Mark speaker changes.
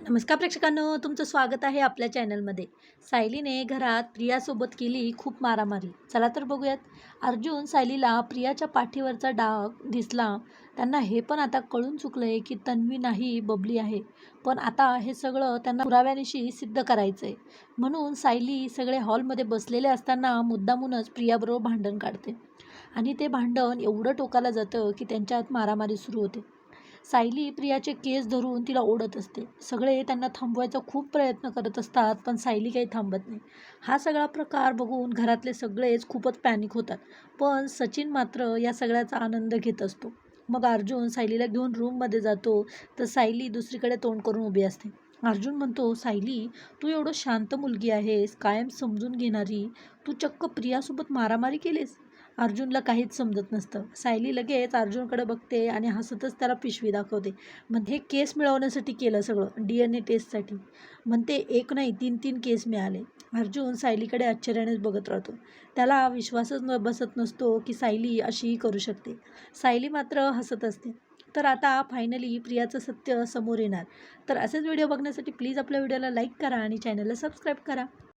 Speaker 1: नमस्कार प्रेक्षकांनो, तुमचं स्वागत आहे आपल्या चॅनलमध्ये. सायलीने घरात प्रियासोबत केली खूप मारामारी. चला तर बघूयात. अर्जुन सायलीला प्रियाच्या पाठीवरचा डाग दिसला. त्यांना हे पण आता कळून चुकलंय की तन्वी नाही बबली आहे. पण आता हे सगळं त्यांना पुराव्यानिशी सिद्ध करायचंय. म्हणून सायली सगळे हॉलमध्ये बसलेले असताना मुद्दामूनच प्रियाबरोबर भांडण काढते. आणि ते भांडण एवढं टोकाला जातं की त्यांच्यात मारामारी सुरू होते. सायली प्रियाचे केस धरून तिला ओढत असते. सगळे त्यांना थांबवायचा खूप प्रयत्न करत असतात, पण सायली काही थांबत नाही. हा सगळा प्रकार बघून घरातले सगळेच खूपच पॅनिक होतात. पण सचिन मात्र या सगळ्याचा आनंद घेत असतो. मग अर्जुन सायलीला घेऊन रूममध्ये जातो, तर सायली दुसरीकडे तोंड करून उभी असते. अर्जुन म्हणतो, सायली, तू एवढं शांत मुलगी आहेस, कायम समजून घेणारी, तू चक्क प्रियासोबत मारामारी केलीस. अर्जुनला काहीच समजत नसतं. सायली लगेच अर्जुनकडे बघते आणि हसतच त्याला पिशवी दाखवते. म्हणते, हे केस मिळवण्यासाठी केलं सगळं, DNA टेस्टसाठी. म्हणते, एक नाही 3-3 केस मिळाले. अर्जुन सायलीकडे आश्चर्यानेच बघत राहतो. त्याला विश्वासच बसत नसतो की सायली अशीही करू शकते. सायली मात्र हसत असते. तर आता फायनली प्रियाचं सत्य समोर येणार. तर असेच व्हिडिओ बघण्यासाठी प्लीज आपल्या व्हिडिओला लाईक करा आणि चॅनलला सबस्क्राईब करा.